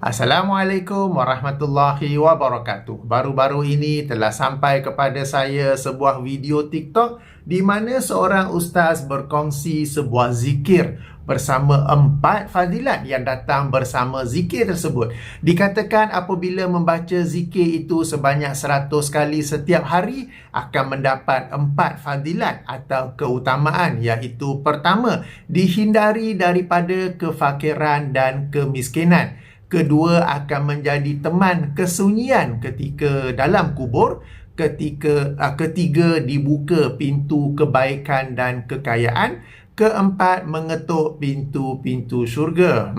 Assalamualaikum warahmatullahi wabarakatuh. Baru-baru ini telah sampai kepada saya sebuah video TikTok di mana seorang ustaz berkongsi sebuah zikir bersama 4 fadilat yang datang bersama zikir tersebut. Dikatakan apabila membaca zikir itu sebanyak 100 kali setiap hari akan mendapat 4 fadilat atau keutamaan, iaitu pertama, dihindari daripada kefakiran dan kemiskinan. Kedua, akan menjadi teman kesunyian ketika dalam kubur. Ketiga, dibuka pintu kebaikan dan kekayaan. Keempat, mengetuk pintu-pintu syurga.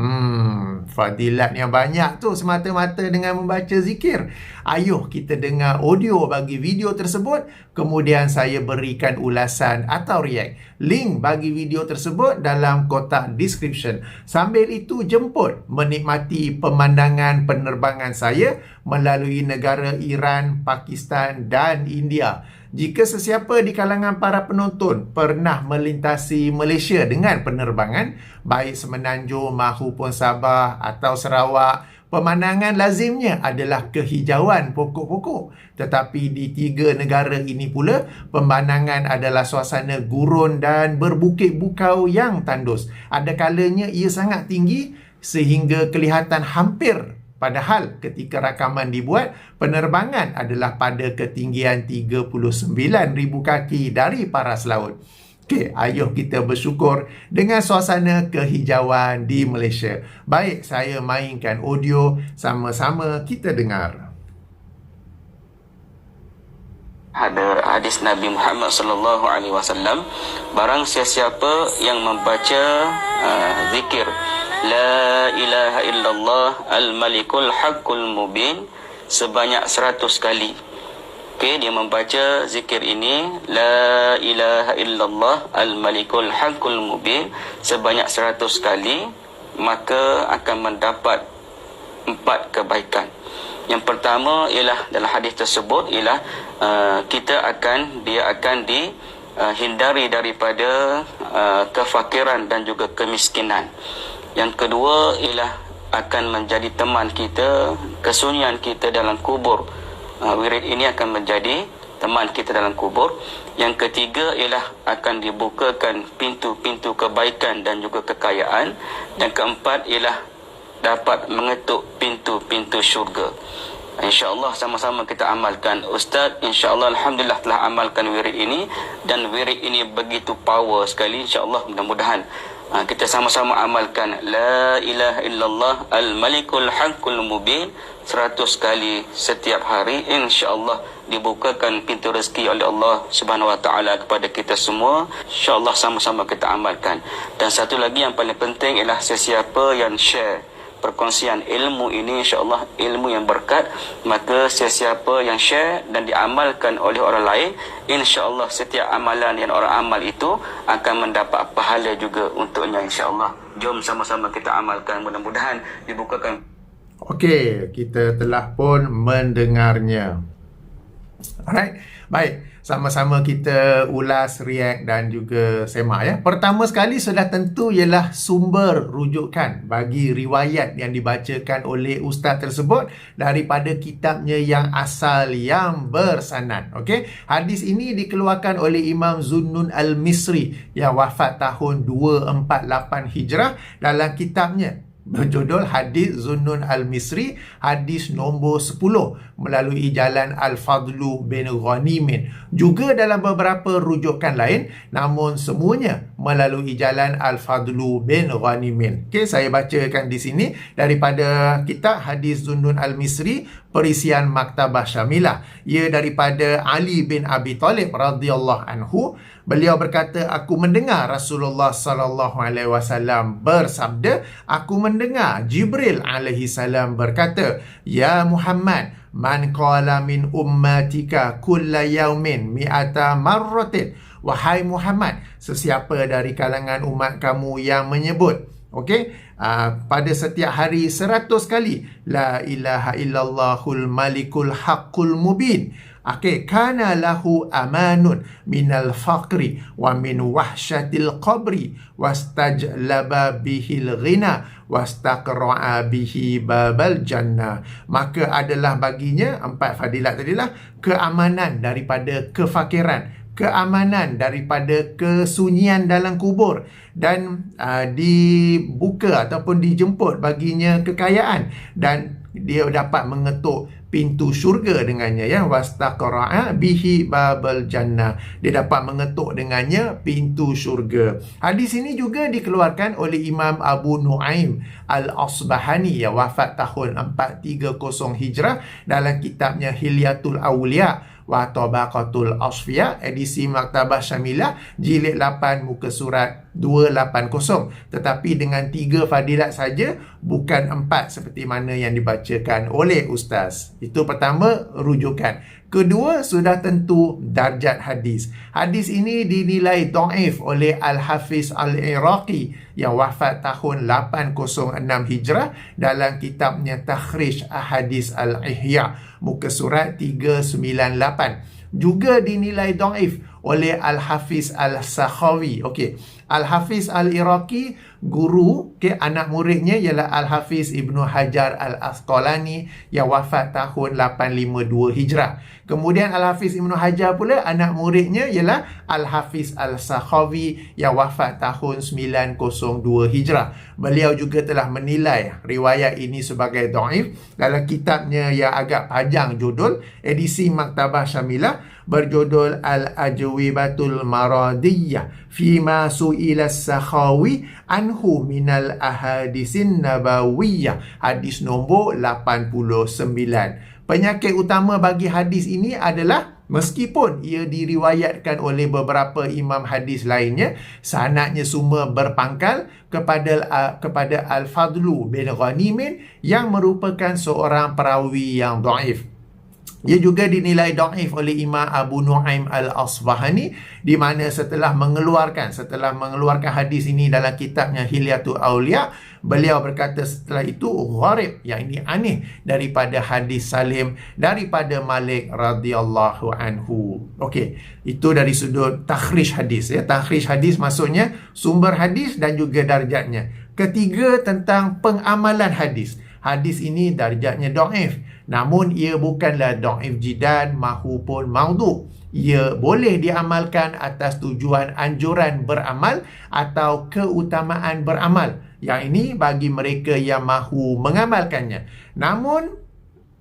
Fadilat yang banyak tu semata-mata dengan membaca zikir. Ayuh kita dengar audio bagi video tersebut, kemudian saya berikan ulasan atau react. Link bagi video tersebut dalam kotak description. Sambil itu jemput menikmati pemandangan penerbangan saya melalui negara Iran, Pakistan dan India. Jika sesiapa di kalangan para penonton pernah melintasi Malaysia dengan penerbangan, baik Semenanjung mahupun Sabah atau Sarawak, pemandangan lazimnya adalah kehijauan pokok-pokok. Tetapi di 3 negara ini pula, pemandangan adalah suasana gurun dan berbukit bukau yang tandus. Ada kalanya ia sangat tinggi sehingga kelihatan hampir. Padahal ketika rakaman dibuat, penerbangan adalah pada ketinggian 39,000 kaki dari paras laut. Okey, ayuh kita bersyukur dengan suasana kehijauan di Malaysia. Baik, saya mainkan audio, sama-sama kita dengar. Ada hadis Nabi Muhammad sallallahu alaihi wasallam, barang sesiapa yang membaca zikir La ilaha illallah al-malikul haqqul mubin sebanyak 100 kali. Okey, dia membaca zikir ini La ilaha illallah al-malikul haqqul mubin sebanyak 100 kali, maka akan mendapat 4 kebaikan. Yang pertama ialah dalam hadis tersebut ialah dia akan dihindari daripada kefakiran dan juga kemiskinan. Yang kedua ialah akan menjadi teman kita, kesunyian kita dalam kubur. Wirid ini akan menjadi teman kita dalam kubur. Yang ketiga ialah akan dibukakan pintu-pintu kebaikan dan juga kekayaan. Dan keempat ialah dapat mengetuk pintu-pintu syurga. InsyaAllah sama-sama kita amalkan. Ustaz, insyaAllah Alhamdulillah telah amalkan wirid ini. Dan wirid ini begitu power sekali. InsyaAllah mudah-mudahan kita sama-sama amalkan La ilaha illallah al-malikul haqqul mubin 100 kali setiap hari. InsyaAllah dibukakan pintu rezeki oleh Allah Subhanahu Wa Taala kepada kita semua. InsyaAllah sama-sama kita amalkan. Dan satu lagi yang paling penting ialah sesiapa yang share perkongsian ilmu ini, insyaAllah ilmu yang berkat, maka sesiapa yang share dan diamalkan oleh orang lain, insyaAllah setiap amalan yang orang amal itu akan mendapat pahala juga untuknya, insyaAllah. Jom sama-sama kita amalkan, mudah-mudahan dibukakan. Okey, kita telah pun mendengarnya. Alright, baik. Sama-sama kita ulas, react dan juga semak. Pertama sekali sudah tentu ialah sumber rujukan bagi riwayat yang dibacakan oleh ustaz tersebut daripada kitabnya yang asal yang bersanad. Okey, hadis ini dikeluarkan oleh Imam Zunnun Al-Misri yang wafat tahun 248 Hijrah dalam kitabnya berjudul Hadis Zunnun Al-Misri, hadis nombor 10 melalui jalan Al-Fadlu bin Ghanimin. Juga dalam beberapa rujukan lain, namun semuanya melalui jalan Al-Fadlu bin Ghanimin. Okey, saya bacakan di sini daripada kitab Hadis Zunnun Al-Misri, perisian Maktabah Syamilah. Ia daripada Ali bin Abi Talib radhiyallahu anhu. Beliau berkata, aku mendengar Rasulullah sallallahu alaihi wasallam bersabda, aku mendengar Jibril alaihi salam berkata, ya Muhammad, man qala min ummatika kulla yaumin mi'ata marratin. Wahai Muhammad, sesiapa dari kalangan umat kamu yang menyebut, pada setiap hari 100 kali La ilaha illallahul malikul haqqul mubin, Okey, kana lahu amanun minal faqri wa min wahsyatil qabri wastajlaba bihil ghina wastaqra'a bihi babal jannah. Maka adalah baginya 4 fadilat tadilah: keamanan daripada kefakiran, keamanan daripada kesunyian dalam kubur, dan dibuka ataupun dijemput baginya kekayaan, dan dia dapat mengetuk pintu syurga dengannya, ya. Wastaqra'a bihi babal jannah, dia dapat mengetuk dengannya pintu syurga. Hadis ini juga dikeluarkan oleh Imam Abu Nuaim Al-Asbahani yang wafat tahun 430 Hijrah dalam kitabnya Hilyatul Awliya wa Tabaqatul Asfiya, edisi Maktabah Syamilah, jilid 8, muka surat 280. Tetapi dengan 3 fadilat saja, bukan 4 seperti mana yang dibacakan oleh Ustaz. Itu pertama, rujukan. Kedua, sudah tentu darjat hadis. Hadis ini dinilai dhaif oleh Al-Hafiz Al-Iraqi yang wafat tahun 806 Hijrah dalam kitabnya Takhrij Ahadis Al-Ihya, muka surat 398. Juga dinilai dhaif oleh Al-Hafiz Al-Sakhawi. Okey, Al-Hafiz Al-Iraqi, guru, anak muridnya ialah Al-Hafiz Ibnu Hajar Al-Asqalani yang wafat tahun 852 Hijrah. Kemudian Al-Hafiz Ibnu Hajar pula, anak muridnya ialah Al-Hafiz Al-Sakhawi yang wafat tahun 902 Hijrah. Beliau juga telah menilai riwayat ini sebagai dhaif dalam kitabnya yang agak panjang judul, edisi Maktabah Syamilah, berjudul Al-Ajwibatul Maradiyah Fima Su'ila Sakhawi Anhu Minal Ahadisin Nabawiyah, hadis nombor 89. Penyakit utama bagi hadis ini adalah meskipun ia diriwayatkan oleh beberapa imam hadis lainnya, sanadnya semua berpangkal kepada Al-Fadlu bin Ghanimin yang merupakan seorang perawi yang dhaif. Ia juga dinilai dhaif oleh Imam Abu Nuaim Al-Asbahani, di mana setelah mengeluarkan hadis ini dalam kitabnya Hilyatul Awliya, beliau berkata setelah itu gharib, yang ini aneh daripada hadis Salim daripada Malik radhiyallahu anhu. Okey, itu dari sudut takhrij hadis, ya. Takhrij hadis maksudnya sumber hadis dan juga darjatnya. Ketiga, tentang pengamalan hadis. Hadis ini darjatnya dhaif, namun ia bukanlah dhaif jidan mahupun maudhu. Ia boleh diamalkan atas tujuan anjuran beramal atau keutamaan beramal. Yang ini bagi mereka yang mahu mengamalkannya. Namun,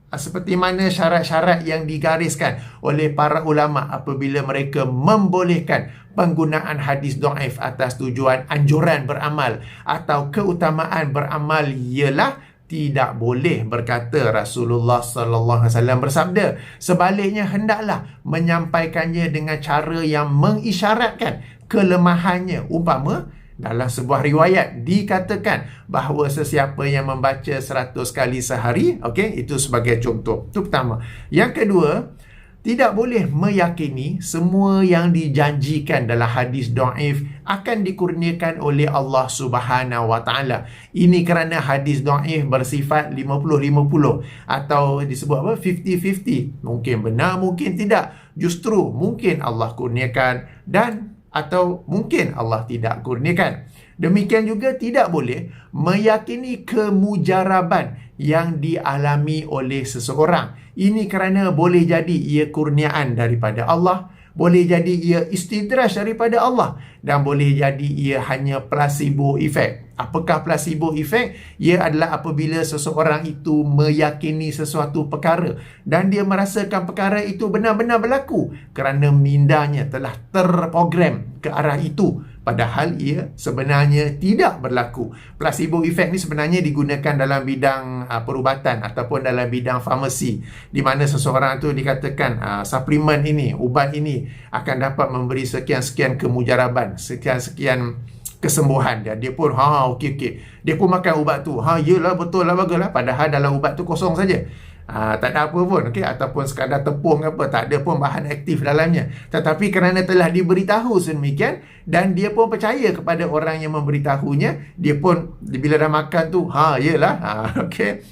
seperti mana syarat-syarat yang digariskan oleh para ulama apabila mereka membolehkan penggunaan hadis dhaif atas tujuan anjuran beramal atau keutamaan beramal, ialah tidak boleh berkata Rasulullah sallallahu alaihi wasallam bersabda. Sebaliknya, hendaklah menyampaikannya dengan cara yang mengisyaratkan kelemahannya. Umpama dalam sebuah riwayat dikatakan bahawa sesiapa yang membaca 100 kali sehari, okey, itu sebagai contoh. Itu pertama. Yang kedua, tidak boleh meyakini semua yang dijanjikan dalam hadis dhaif akan dikurniakan oleh Allah Subhanahu Wa Taala. Ini kerana hadis dhaif bersifat 50-50 atau disebut apa? 50-50. Mungkin benar, mungkin tidak. Justru mungkin Allah kurniakan dan atau mungkin Allah tidak kurniakan. Demikian juga tidak boleh meyakini kemujaraban yang dialami oleh seseorang. Ini kerana boleh jadi ia kurniaan daripada Allah, boleh jadi ia istidraj daripada Allah, dan boleh jadi ia hanya placebo effect. Apakah placebo effect? Ia adalah apabila seseorang itu meyakini sesuatu perkara dan dia merasakan perkara itu benar-benar berlaku kerana mindanya telah terprogram ke arah itu, padahal ia sebenarnya tidak berlaku. Placebo effect ni sebenarnya digunakan dalam bidang perubatan ataupun dalam bidang farmasi, di mana seseorang tu dikatakan suplemen ini, ubat ini akan dapat memberi sekian-sekian kemujaraban, sekian-sekian kesembuhan dia. Dia pun okey. Dia pun makan ubat tu. Yelah, betul lah, baguslah. Padahal dalam ubat tu kosong saja. Tak ada apa pun, okey, ataupun sekadar tepung apa, tak ada pun bahan aktif dalamnya. Tetapi kerana telah diberitahu sedemikian dan dia pun percaya kepada orang yang memberitahunya, dia pun bila dah makan tu, yelah, okey.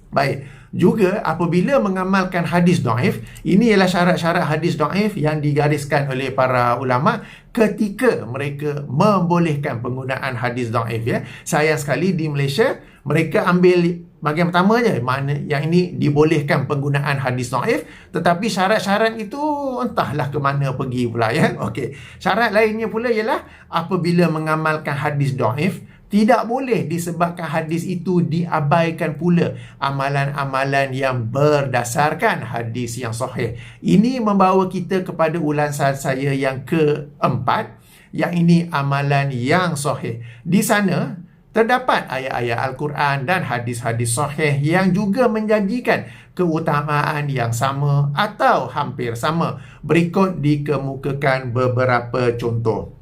Baik. Juga apabila mengamalkan hadis dhaif, ini ialah syarat-syarat hadis dhaif yang digariskan oleh para ulama ketika mereka membolehkan penggunaan hadis dhaif, ya. Sayang sekali di Malaysia mereka ambil bahagian pertama je, mana yang ini dibolehkan penggunaan hadis dhaif, tetapi syarat-syarat itu entahlah ke mana pergi pula, ya. Okey. Syarat lainnya pula ialah apabila mengamalkan hadis dhaif, tidak boleh disebabkan hadis itu diabaikan pula amalan-amalan yang berdasarkan hadis yang sahih. Ini membawa kita kepada ulasan saya yang keempat, yang ini amalan yang sahih. Di sana terdapat ayat-ayat Al-Quran dan hadis-hadis sahih yang juga menjanjikan keutamaan yang sama atau hampir sama. Berikut dikemukakan beberapa contoh.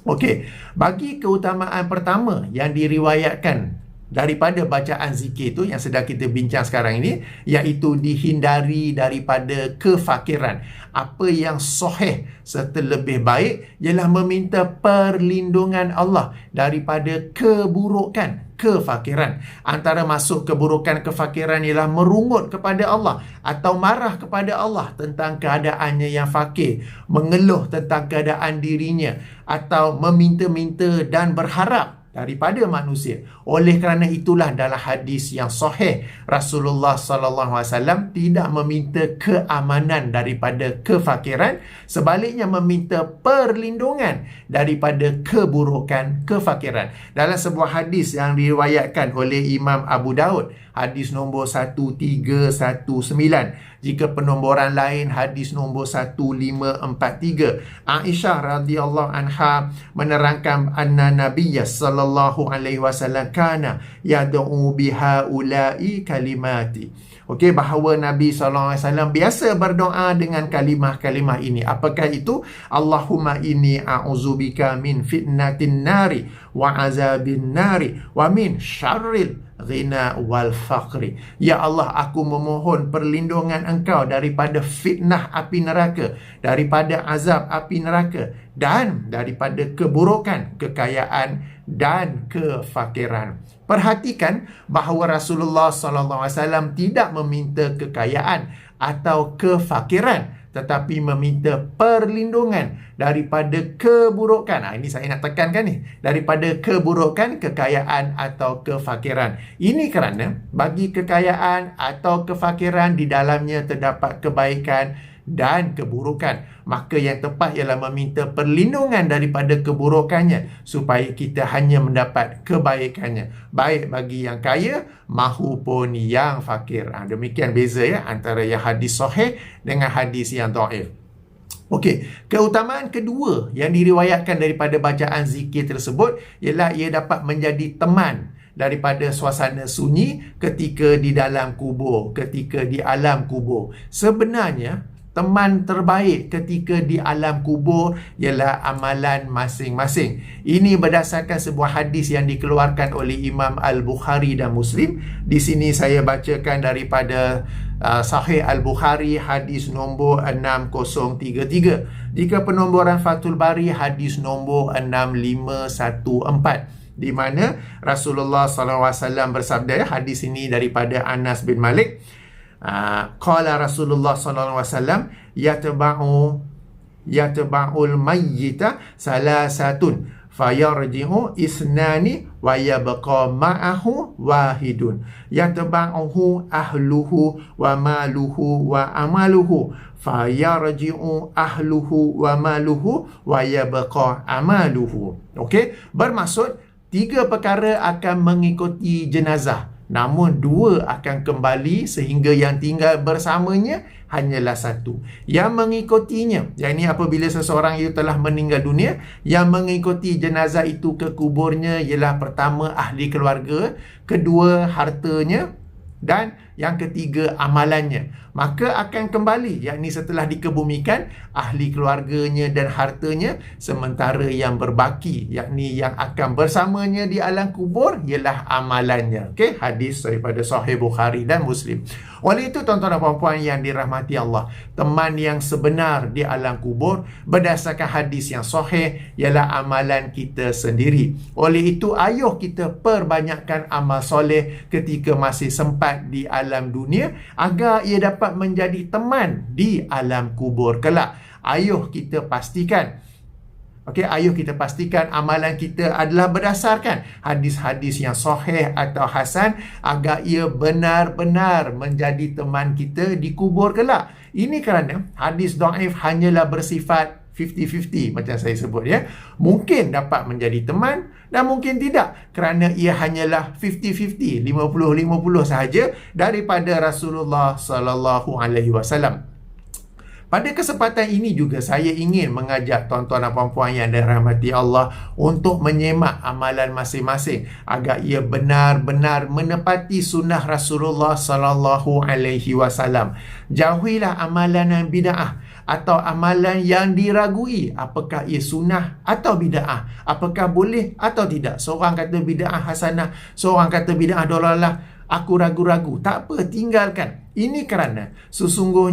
Okey, bagi keutamaan pertama yang diriwayatkan daripada bacaan zikir itu yang sedang kita bincang sekarang ini, iaitu dihindari daripada kefakiran. Apa yang sahih serta lebih baik ialah meminta perlindungan Allah daripada keburukan kefakiran. Antara masuk keburukan kefakiran ialah merungut kepada Allah atau marah kepada Allah tentang keadaannya yang fakir, mengeluh tentang keadaan dirinya, atau meminta-minta dan berharap daripada manusia. Oleh kerana itulah dalam hadis yang sahih, Rasulullah SAW tidak meminta keamanan daripada kefakiran, sebaliknya meminta perlindungan daripada keburukan kefakiran. Dalam sebuah hadis yang diriwayatkan oleh Imam Abu Daud, hadis nombor 1319. Jika penomboran lain, hadis nombor 1543. Aisyah radhiyallahu anha menerangkan anna Nabiyya sallallahu alaihi wasallam kana yad'u biha ulai kalimati. Okey, bahawa Nabi sallallahu alaihi wasallam biasa berdoa dengan kalimah-kalimah ini. Apakah itu? Allahumma inni a'udzubika min fitnatin nari wa azabin nari wa min syarril ghina wal faqri. Ya Allah, aku memohon perlindungan Engkau daripada fitnah api neraka, daripada azab api neraka, dan daripada keburukan kekayaan dan kefakiran. Perhatikan bahawa Rasulullah SAW tidak meminta kekayaan atau kefakiran, tetapi meminta perlindungan daripada keburukan. Ini saya nak tekankan ni. Daripada keburukan, kekayaan atau kefakiran. Ini kerana bagi kekayaan atau kefakiran di dalamnya terdapat kebaikan dan keburukan. Maka yang tepat ialah meminta perlindungan daripada keburukannya supaya kita hanya mendapat kebaikannya, baik bagi yang kaya mahupun yang fakir. Demikian beza, ya, antara yang hadis sahih dengan hadis yang dhaif. Okey, keutamaan kedua yang diriwayatkan daripada bacaan zikir tersebut ialah ia dapat menjadi teman daripada suasana sunyi ketika di dalam kubur, ketika di alam kubur. Sebenarnya teman terbaik ketika di alam kubur ialah amalan masing-masing. Ini berdasarkan sebuah hadis yang dikeluarkan oleh Imam Al-Bukhari dan Muslim. Di sini saya bacakan daripada Sahih Al-Bukhari, hadis nombor 6033. Jika penomboran Fathul Bari, hadis nombor 6514. Di mana Rasulullah SAW bersabda, hadis ini daripada Anas bin Malik. Qala Rasulullah sallallahu alaihi wasallam yatba'ul mayyita salasatun fayarji'u isnani wa yabqa ma'ahu wahidun yatba'uhu ahluhu wa maluhu wa amaluhu fayarji'u ahluhu wa maluhu wa yabqa amaluhu. Okey, bermaksud 3 perkara akan mengikuti jenazah, namun 2 akan kembali, sehingga yang tinggal bersamanya hanyalah 1. Yang mengikutinya, yang ini apabila seseorang itu telah meninggal dunia, yang mengikuti jenazah itu ke kuburnya ialah pertama ahli keluarga, kedua hartanya, dan yang ketiga amalannya. Maka akan kembali, yakni setelah dikebumikan, ahli keluarganya dan hartanya, sementara yang berbaki, yakni yang akan bersamanya di alam kubur, ialah amalannya. Okey, hadis daripada Sahih Bukhari dan Muslim. Oleh itu, tuan-tuan dan puan-puan yang dirahmati Allah, teman yang sebenar di alam kubur berdasarkan hadis yang sahih ialah amalan kita sendiri. Oleh itu, ayuh kita perbanyakkan amal soleh ketika masih sempat bermanfaat di alam dunia agar ia dapat menjadi teman di alam kubur kelak. Ayuh kita pastikan amalan kita adalah berdasarkan hadis-hadis yang sahih atau hasan agar ia benar-benar menjadi teman kita di kubur kelak. Ini kerana hadis dhaif hanyalah bersifat 50-50 macam saya sebut ya. Mungkin dapat menjadi teman dan mungkin tidak, kerana ia hanyalah 50-50, 50-50 sahaja daripada Rasulullah sallallahu alaihi wasallam. Pada kesempatan ini juga saya ingin mengajak tuan-tuan dan puan-puan yang dirahmati Allah untuk menyemak amalan masing-masing agar ia benar-benar menepati sunnah Rasulullah sallallahu alaihi wasallam. Jauhilah amalan yang bid'ah atau amalan yang diragui apakah ia sunnah atau bid'ah, apakah boleh atau tidak. Seorang kata bid'ah hasanah, seorang kata bid'ah dolalah. Aku ragu-ragu. Tak apa, tinggalkan. Ini kerana sungguh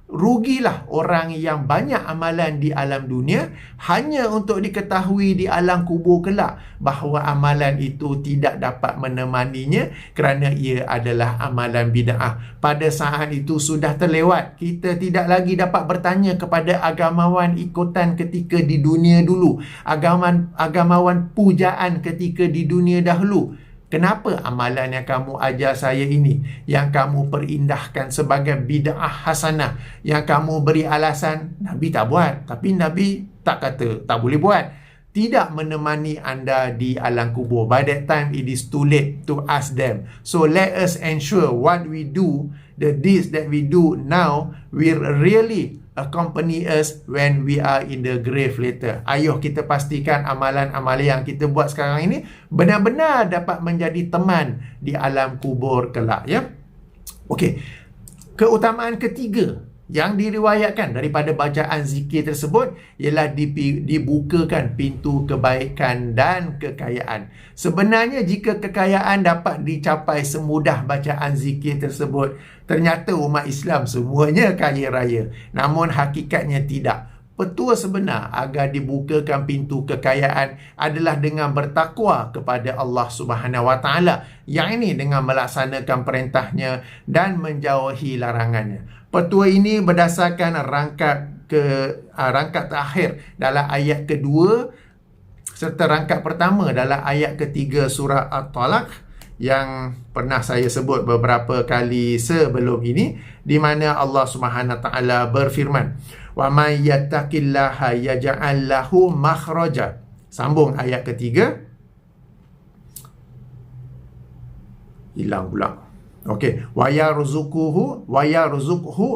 rugilah orang yang banyak amalan di alam dunia hanya untuk diketahui di alam kubur kelak bahawa amalan itu tidak dapat menemaninya kerana ia adalah amalan bid'ah. Pada saat itu sudah terlewat. Kita tidak lagi dapat bertanya kepada agamawan ikutan ketika di dunia dulu, agamawan pujaan ketika di dunia dahulu. Kenapa amalan yang kamu ajar saya ini, yang kamu perindahkan sebagai bid'ah hasanah, yang kamu beri alasan Nabi tak buat, tapi Nabi tak kata tak boleh buat, tidak menemani anda di alam kubur? By that time it is too late to ask them. So let us ensure what we do, the deeds that we do now will really accompany us when we are in the grave later. Ayuh kita pastikan amalan-amalan yang kita buat sekarang ini benar-benar dapat menjadi teman di alam kubur kelak ya. Okey. Keutamaan ketiga yang diriwayatkan daripada bacaan zikir tersebut ialah dibukakan pintu kebaikan dan kekayaan. Sebenarnya jika kekayaan dapat dicapai semudah bacaan zikir tersebut, ternyata umat Islam semuanya kaya raya. Namun hakikatnya tidak. Petua sebenar agar dibukakan pintu kekayaan adalah dengan bertakwa kepada Allah Subhanahu Wa Taala. Yang ini dengan melaksanakan perintahnya dan menjauhi larangannya. Petua ini berdasarkan rangkap terakhir dalam ayat kedua serta rangkap pertama dalam ayat ketiga surah At-Talaq yang pernah saya sebut beberapa kali sebelum ini, di mana Allah Subhanahu Wa Taala berfirman, "Wa may yattaqillaha yaj'al lahu makhraja." Sambung ayat ketiga. Hilang pula. Okey, wa yarzuquhu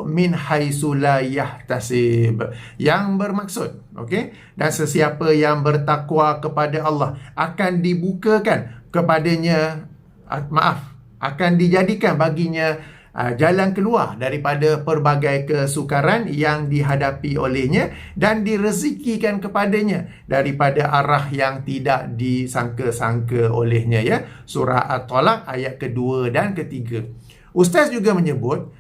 min haitsu la yahtasib. Yang bermaksud, okey, dan sesiapa yang bertakwa kepada Allah akan dibukakan kepadanya akan dijadikan baginya jalan keluar daripada pelbagai kesukaran yang dihadapi olehnya dan direzekikan kepadanya daripada arah yang tidak disangka-sangka olehnya ya. Surah At-Talaq ayat kedua dan ketiga. Ustaz juga menyebut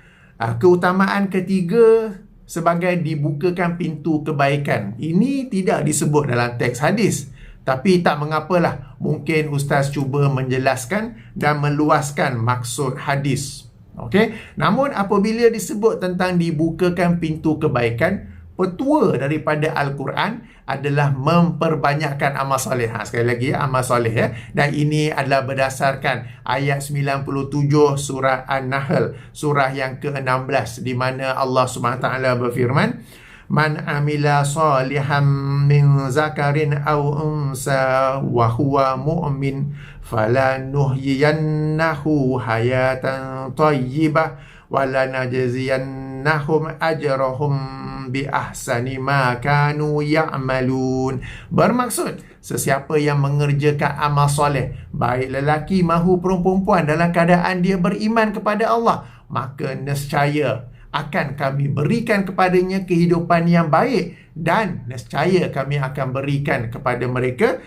keutamaan ketiga sebagai dibukakan pintu kebaikan. Ini tidak disebut dalam teks hadis. Tapi tak mengapalah, mungkin Ustaz cuba menjelaskan dan meluaskan maksud hadis. Okey, namun apabila disebut tentang dibukakan pintu kebaikan, petua daripada Al-Quran adalah memperbanyakkan amal soleh. Sekali lagi ya, amal soleh ya. Dan ini adalah berdasarkan ayat 97 surah An-Nahl, surah yang ke-16, di mana Allah SWT berfirman, "Man amila salihan min zakarin aw unsa wa huwa mu'min falanuhyiyannahu hayatan thayyibah wa lanajziyannahum ajrahum bi ahsani ma kanu ya'malun." Bermaksud, sesiapa yang mengerjakan amal soleh, baik lelaki mahu perempuan, dalam keadaan dia beriman kepada Allah, maka nescaya akan kami berikan kepadanya kehidupan yang baik, dan nescaya kami akan berikan kepada mereka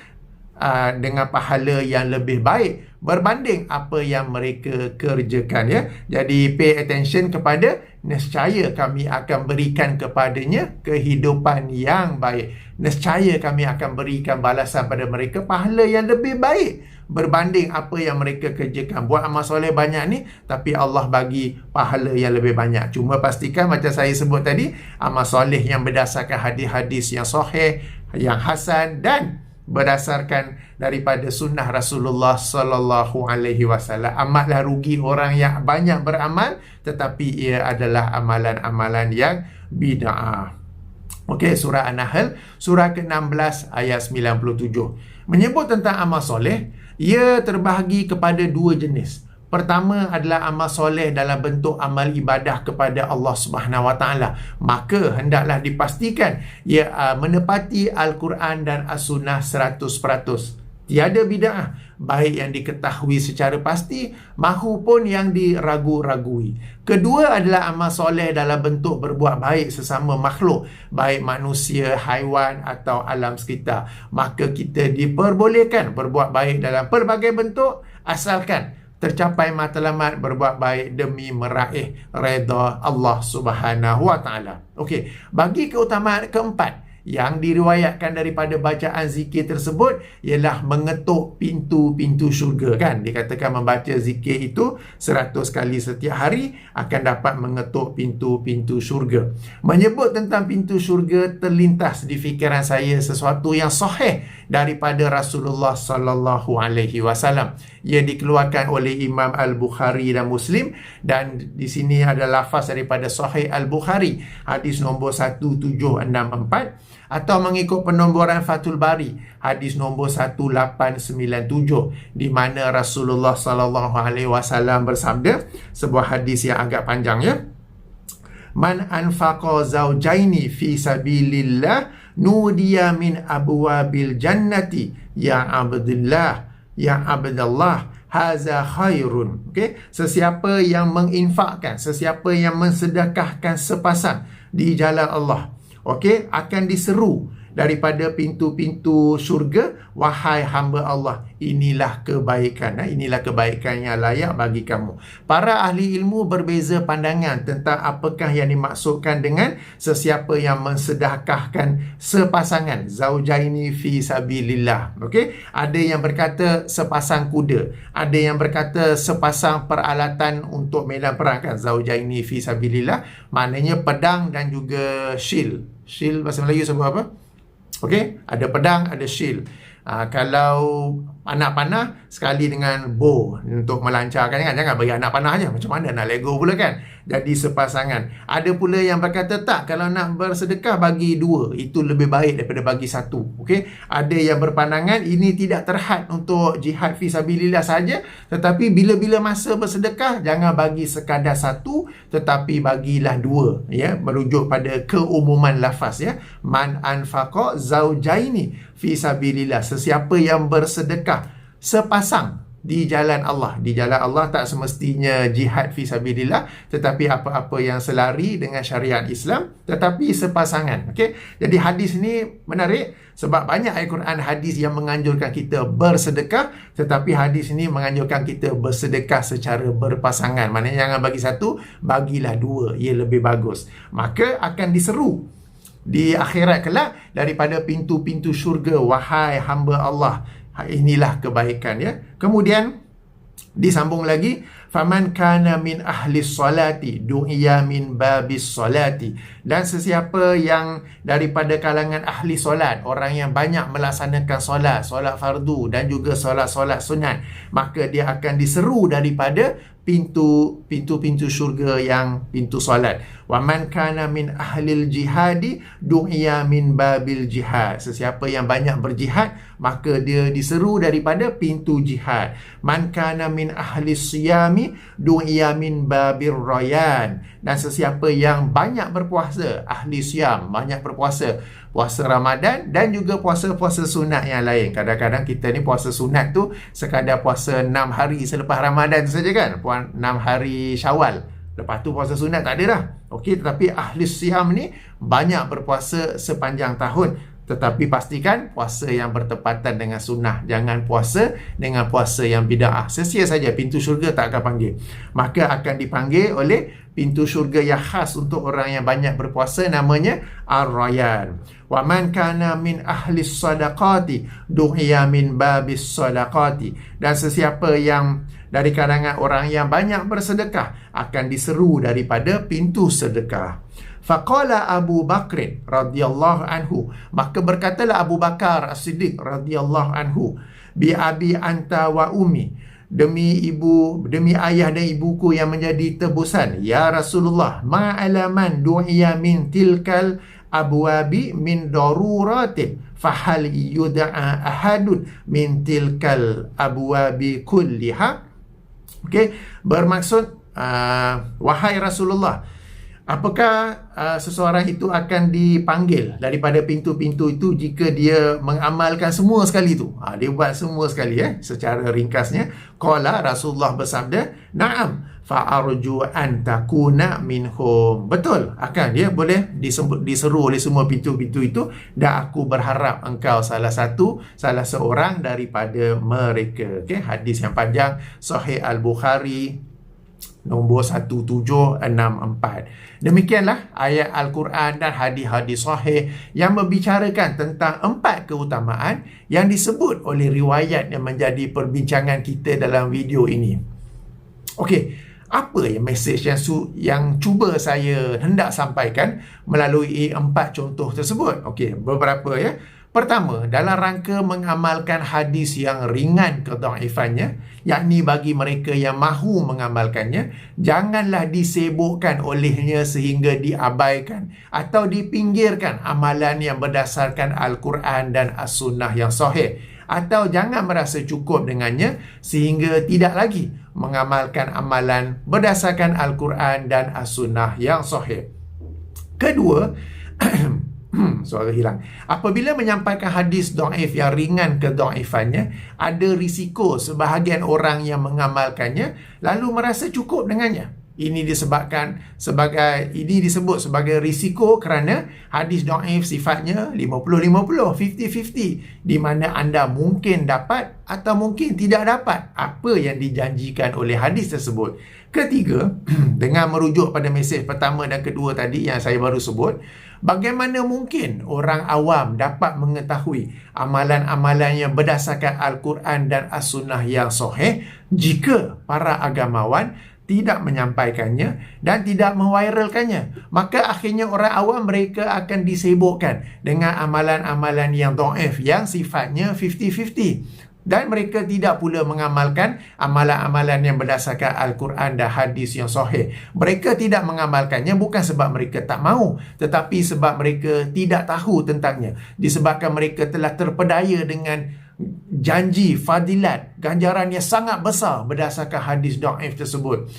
dengan pahala yang lebih baik berbanding apa yang mereka kerjakan ya. Jadi pay attention kepada nescaya kami akan berikan kepadanya kehidupan yang baik. Nescaya kami akan berikan balasan pada mereka pahala yang lebih baik berbanding apa yang mereka kerjakan. Buat amal soleh banyak ni, tapi Allah bagi pahala yang lebih banyak. Cuma pastikan macam saya sebut tadi, amal soleh yang berdasarkan hadis-hadis yang sahih, yang hasan dan berdasarkan daripada sunnah Rasulullah sallallahu alaihi wasallam. Amatlah rugi orang yang banyak beramal tetapi ia adalah amalan-amalan yang bid'ah. Okey, surah An-Nahl surah ke-16 ayat 97 menyebut tentang amal soleh. Ia terbahagi kepada dua jenis. Pertama adalah amal soleh dalam bentuk amal ibadah kepada Allah Subhanahu Wa Taala. Maka hendaklah dipastikan ia menepati Al-Quran dan As-Sunnah 100%. Tiada bid'ah, baik yang diketahui secara pasti mahupun yang diragu-ragui. Kedua adalah amal soleh dalam bentuk berbuat baik sesama makhluk, baik manusia, haiwan atau alam sekitar. Maka kita diperbolehkan berbuat baik dalam pelbagai bentuk asalkan tercapai matlamat berbuat baik demi meraih redha Allah Subhanahu Wa Taala. Okey, bagi keutamaan keempat yang diriwayatkan daripada bacaan zikir tersebut ialah mengetuk pintu-pintu syurga, kan? Dikatakan membaca zikir itu 100 kali setiap hari akan dapat mengetuk pintu-pintu syurga. Menyebut tentang pintu syurga, terlintas di fikiran saya sesuatu yang sahih daripada Rasulullah sallallahu alaihi wasallam. Ia dikeluarkan oleh Imam Al-Bukhari dan Muslim, dan di sini ada lafaz daripada Sahih Al-Bukhari hadis nombor 1764 atau mengikut penomboran Fathul Bari hadis nombor 1897, di mana Rasulullah sallallahu alaihi wasallam bersabda, sebuah hadis yang agak panjang ya. Man anfaqa zawjaini fi sabilillah nudiya min abwabil jannati ya Abdullah ya Abdullah haza khairun. Okey, sesiapa yang menginfakkan, sesiapa yang mensedekahkan sepasang di jalan Allah, okey, akan diseru daripada pintu-pintu syurga, wahai hamba Allah, inilah kebaikan, inilah kebaikan yang layak bagi kamu. Para ahli ilmu berbeza pandangan tentang apakah yang dimaksudkan dengan sesiapa yang mensedekahkan sepasangan, zaujaini fi sabilillah. Okey, ada yang berkata sepasang kuda, ada yang berkata sepasang peralatan untuk medan perang, kan? Zaujaini fi sabilillah maknanya pedang dan juga shield. Shield bahasa Melayu sebut apa? Okey, ada pedang, ada shield. Kalau anak panah sekali dengan bow untuk melancarkan, kan? Jangan bagi anak panah aja. Macam mana nak lego pula, kan? Jadi sepasangan. Ada pula yang berkata tak, kalau nak bersedekah bagi dua, itu lebih baik daripada bagi satu. Okey, ada yang berpandangan ini tidak terhad untuk jihad fi sabilillah saja, tetapi bila-bila masa bersedekah jangan bagi sekadar satu, tetapi bagilah dua, ya, merujuk pada keumuman lafaz, ya. Man anfaqa zaujaini fi sabilillah, sesiapa yang bersedekah sepasang di jalan Allah. Di jalan Allah tak semestinya jihad fi sabilillah, tetapi apa-apa yang selari dengan syariat Islam, tetapi sepasangan. Okey, jadi hadis ni menarik sebab banyak ayat Quran hadis yang menganjurkan kita bersedekah, tetapi hadis ini menganjurkan kita bersedekah secara berpasangan. Maknanya jangan bagi satu, bagilah dua, ia lebih bagus. Maka akan diseru di akhirat kelak daripada pintu-pintu syurga, wahai hamba Allah, inilah kebaikan, ya. Kemudian disambung lagi, faman kana min ahli salati du'iya min babis salati, dan sesiapa yang daripada kalangan ahli solat, orang yang banyak melaksanakan solat, solat fardu dan juga solat-solat sunat, maka dia akan diseru daripada pintu-pintu syurga yang pintu solat. Wa man kana min ahlil jihadi du'iya min babil jihad, sesiapa yang banyak berjihad maka dia diseru daripada pintu jihad. Man kana min ahli siyami du'iya min babir rayan, dan sesiapa yang banyak berpuasa, ahli siyam, banyak berpuasa, puasa Ramadan dan juga puasa-puasa sunat yang lain. Kadang-kadang kita ni puasa sunat tu sekadar puasa 6 hari selepas Ramadan tu saja, kan? 6 hari Syawal. Lepas tu puasa sunat tak ada dah. Okey, tetapi ahli siyam ni banyak berpuasa sepanjang tahun. Tetapi pastikan puasa yang bertepatan dengan sunnah. Jangan puasa dengan puasa yang bid'ah. Sia-sia saja, pintu syurga tak akan panggil. Maka akan dipanggil oleh pintu syurga yang khas untuk orang yang banyak berpuasa, namanya Ar-Rayyan. Wa man kana min ahli sadaqati du'iya min babis sadaqati. Dan sesiapa yang dari kalangan orang yang banyak bersedekah akan diseru daripada pintu sedekah. Faqala Abu Bakr radhiyallahu anhu, maka berkatalah Abu Bakar As-Siddiq radhiyallahu anhu, bi abi anta wa ummi, demi ibu, demi ayah dan ibuku yang menjadi tebusan, ya Rasulullah, ma'alaman du'iya min tilkal abwabi min daruratin fahal yud'a ahadun min tilkal abwabi kulliha. Okey, bermaksud wahai Rasulullah, apakah seseorang itu akan dipanggil daripada pintu-pintu itu jika dia mengamalkan semua sekali itu? Dia buat semua sekali, secara ringkasnya. Qala, Rasulullah bersabda, na'am fa'arju an takuna minhum. Betul, akan dia boleh diseru oleh semua pintu-pintu itu, dan aku berharap engkau salah seorang daripada mereka. Okey, hadis yang panjang, Sahih Al-Bukhari nombor 1764. Demikianlah ayat Al-Quran dan hadis-hadis sahih yang membicarakan tentang 4 keutamaan yang disebut oleh riwayat yang menjadi perbincangan kita dalam video ini. Okey, apa yang mesej yang cuba saya hendak sampaikan melalui 4 contoh tersebut? Okey, beberapa ya. Pertama, dalam rangka mengamalkan hadis yang ringan kedhaifannya, yakni bagi mereka yang mahu mengamalkannya, janganlah disibukkan olehnya sehingga diabaikan atau dipinggirkan amalan yang berdasarkan Al-Quran dan As-Sunnah yang sahih. Atau jangan merasa cukup dengannya sehingga tidak lagi mengamalkan amalan berdasarkan Al-Quran dan As-Sunnah yang sahih. Kedua, suara hilang. Apabila menyampaikan hadis dhaif yang ringan kedhaifannya, ada risiko sebahagian orang yang mengamalkannya lalu merasa cukup dengannya. Ini disebut sebagai risiko kerana hadis dhaif sifatnya 50-50, 50-50, di mana anda mungkin dapat atau mungkin tidak dapat apa yang dijanjikan oleh hadis tersebut. Ketiga, dengan merujuk pada mesej pertama dan kedua tadi yang saya baru sebut, bagaimana mungkin orang awam dapat mengetahui amalan-amalan yang berdasarkan Al-Quran dan As-Sunnah yang sahih jika para agamawan tidak menyampaikannya dan tidak mewairalkannya? Maka akhirnya orang awam mereka akan disibukkan dengan amalan-amalan yang dhaif yang sifatnya 50-50. Dan mereka tidak pula mengamalkan amalan-amalan yang berdasarkan Al-Quran dan hadis yang sahih. Mereka tidak mengamalkannya bukan sebab mereka tak mahu, tetapi sebab mereka tidak tahu tentangnya. Disebabkan mereka telah terpedaya dengan janji, fadilat, ganjaran yang sangat besar berdasarkan hadis dhaif tersebut.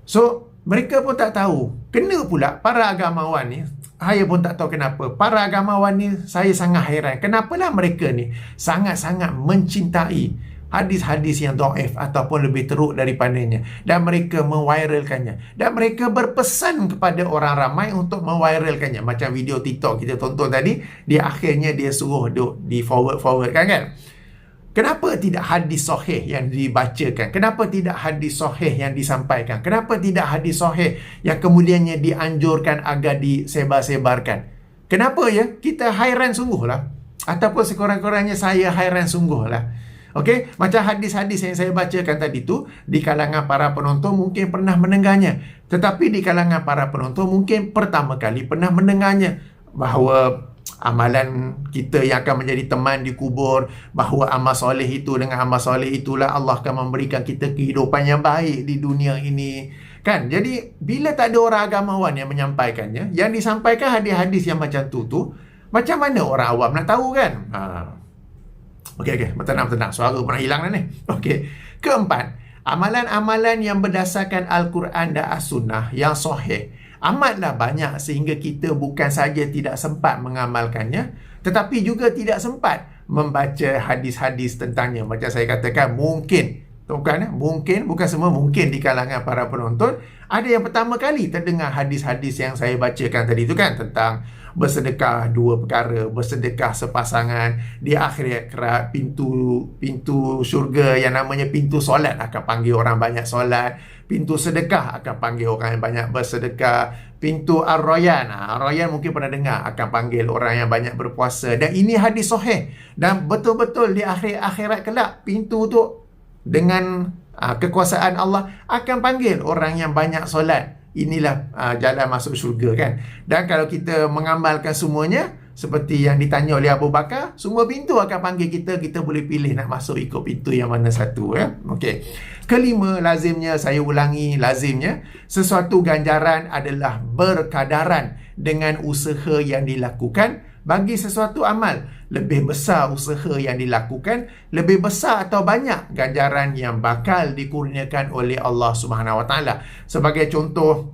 So, mereka pun tak tahu. Kena pula para agamawan ni, saya pun tak tahu kenapa. Para agamawan ni saya sangat hairan. Kenapalah mereka ni sangat-sangat mencintai hadis-hadis yang dhaif ataupun lebih teruk daripadanya, dan mereka mewairalkannya, dan mereka berpesan kepada orang ramai untuk mewairalkannya. Macam video TikTok kita tonton tadi, dia akhirnya dia suruh di forward-forwardkan kan. Kenapa tidak hadis sahih yang dibacakan? Kenapa tidak hadis sahih yang disampaikan? Kenapa tidak hadis sahih yang kemudiannya dianjurkan agar disebar-sebarkan? Kenapa ya? Kita hairan sungguhlah. Ataupun sekurang-kurangnya saya hairan sungguhlah. Okey, macam hadis-hadis yang saya bacakan tadi tu, di kalangan para penonton mungkin pernah mendengarnya. Tetapi di kalangan para penonton mungkin pertama kali pernah mendengarnya. Bahawa amalan kita yang akan menjadi teman di kubur, bahawa amal soleh itu, dengan amal soleh itulah Allah akan memberikan kita kehidupan yang baik di dunia ini kan. Jadi bila tak ada orang agamawan yang menyampaikannya, yang disampaikan hadis-hadis yang macam tu, macam mana orang awam nak tahu kan? Okey, tenang, suara pernah hilang dah ni. Okey. Keempat, amalan-amalan yang berdasarkan Al-Quran dan As-Sunnah yang sahih amatlah banyak sehingga kita bukan saja tidak sempat mengamalkannya, tetapi juga tidak sempat membaca hadis-hadis tentangnya. Macam saya katakan, mungkin bukan semua, mungkin di kalangan para penonton ada yang pertama kali terdengar hadis-hadis yang saya bacakan tadi itu kan, tentang bersedekah dua perkara, bersedekah sepasangan. Di akhirat pintu syurga yang namanya pintu solat akan panggil orang banyak solat. Pintu sedekah akan panggil orang yang banyak bersedekah. Pintu Ar-Rayyan, Ar-Rayyan mungkin pernah dengar, akan panggil orang yang banyak berpuasa. Dan ini hadis sahih. Dan betul-betul di akhirat kelak, pintu tu dengan kekuasaan Allah akan panggil orang yang banyak solat. Inilah jalan masuk syurga kan. Dan kalau kita mengamalkan semuanya seperti yang ditanya oleh Abu Bakar, semua pintu akan panggil kita. Kita boleh pilih nak masuk ikut pintu yang mana satu ya. Okey. Kelima, lazimnya, saya ulangi, lazimnya sesuatu ganjaran adalah berkadaran dengan usaha yang dilakukan. Bagi sesuatu amal, lebih besar usaha yang dilakukan, lebih besar atau banyak ganjaran yang bakal dikurniakan oleh Allah Subhanahu Wa Taala. Sebagai contoh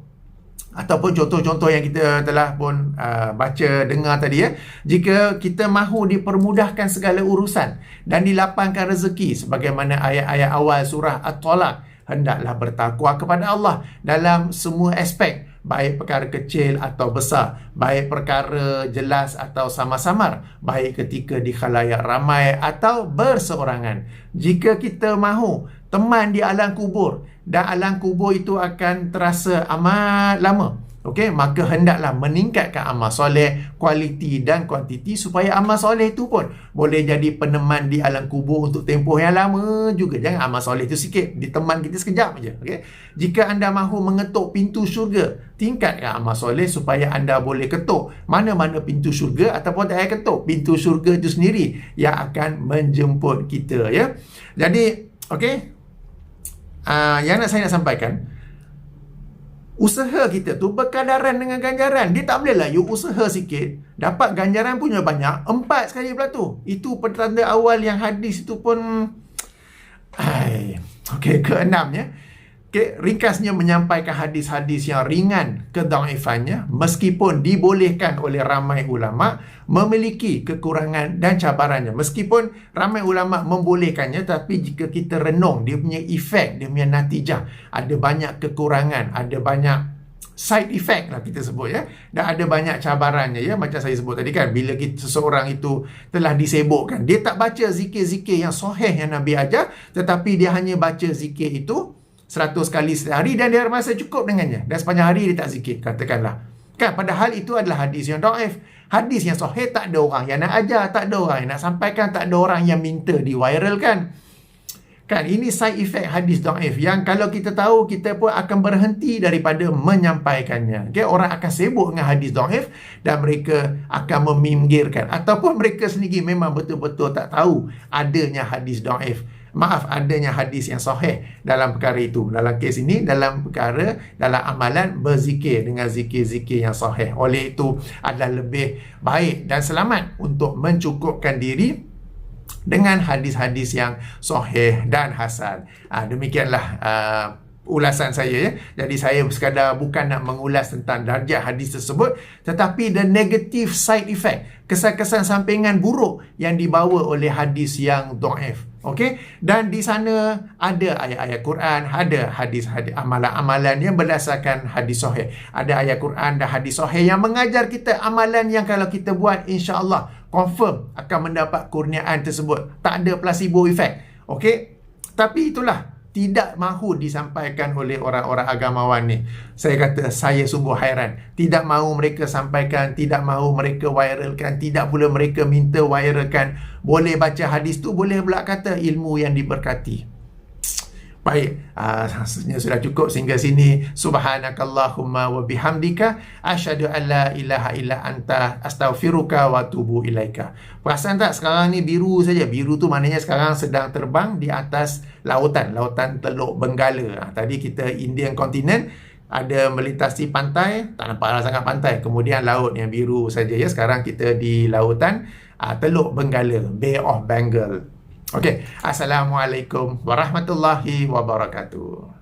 ataupun contoh-contoh yang kita telah pun baca dengar tadi ya, jika kita mahu dipermudahkan segala urusan dan dilapangkan rezeki sebagaimana ayat-ayat awal surah At-Talaq, hendaklah bertakwa kepada Allah dalam semua aspek, baik perkara kecil atau besar, baik perkara jelas atau samar-samar, baik ketika di khalayak ramai atau berseorangan. Jika kita mahu teman di alam kubur dan alam kubur itu akan terasa amat lama, okey, maka hendaklah meningkatkan amal soleh, kualiti dan kuantiti, supaya amal soleh itu pun boleh jadi peneman di alam kubur untuk tempoh yang lama juga. Jangan amal soleh itu sikit, diteman kita sekejap aja. Okey. Jika anda mahu mengetuk pintu syurga, tingkatkan amal soleh supaya anda boleh ketuk mana-mana pintu syurga, ataupun tak payah ketuk, pintu syurga itu sendiri yang akan menjemput kita ya. Jadi, okey, yang saya nak sampaikan, usaha kita tu berkadaran dengan ganjaran. Dia tak boleh lah you usaha sikit dapat ganjaran punya banyak 4 sekali pula tu. Itu pertanda awal yang hadis itu pun okey, keenamnya, okey, ringkasnya menyampaikan hadis-hadis yang ringan kedhaifannya, meskipun dibolehkan oleh ramai ulama, memiliki kekurangan dan cabarannya. Meskipun ramai ulama membolehkannya, tapi jika kita renung dia punya efek, dia punya natijah, ada banyak kekurangan, ada banyak side effect lah kita sebut ya, dan ada banyak cabarannya ya. Macam saya sebut tadi kan, bila seseorang itu telah disibukkan, dia tak baca zikir-zikir yang sahih yang Nabi ajar, tetapi dia hanya baca zikir itu 100 kali sehari dan dia rasa cukup dengannya, dan sepanjang hari dia tak zikir, katakanlah kan, padahal itu adalah hadis yang dhaif. Hadis yang sahih tak ada orang yang nak ajar, tak ada orang yang nak sampaikan, tak ada orang yang minta diviralkan kan. Ini side effect hadis dhaif yang kalau kita tahu, kita pun akan berhenti daripada menyampaikannya. Okay? Orang akan sibuk dengan hadis dhaif dan mereka akan meminggirkan, ataupun mereka sendiri memang betul-betul tak tahu adanya hadis dhaif. Adanya hadis yang sahih dalam perkara itu. Dalam kes ini, dalam perkara, dalam amalan berzikir dengan zikir-zikir yang sahih. Oleh itu adalah lebih baik dan selamat untuk mencukupkan diri dengan hadis-hadis yang sahih dan hasan. Demikianlah ulasan saya ya. Jadi saya sekadar bukan nak mengulas tentang darjah hadis tersebut, tetapi the negative side effect, kesan-kesan sampingan buruk yang dibawa oleh hadis yang dhaif. Okey, dan di sana ada ayat-ayat Quran, ada hadis-hadis, amalan-amalan yang berdasarkan hadis sahih. Ada ayat Quran dan hadis sahih yang mengajar kita amalan yang kalau kita buat, insya-Allah confirm akan mendapat kurniaan tersebut. Tak ada placebo effect. Okey, tapi itulah tidak mahu disampaikan oleh orang-orang agamawan ni. Saya kata saya sungguh hairan. Tidak mahu mereka sampaikan, tidak mahu mereka viralkan, tidak pula mereka minta viralkan. Boleh baca hadis tu, boleh pula kata ilmu yang diberkati. Baik, rasanya sudah cukup sehingga sini. Subhanakallahumma wa bihamdika asyhadu an la ilaha illa anta astaghfiruka wa atubu ilaika. Perasan tak sekarang ni biru saja? Biru tu maknanya sekarang sedang terbang di atas lautan Teluk Benggala. Tadi kita Indian Continent, ada melintasi pantai, tak nampaklah sangat pantai. Kemudian laut yang biru saja ya. Sekarang kita di lautan Teluk Benggala, Bay of Bengal. Okey, Assalamualaikum warahmatullahi wabarakatuh.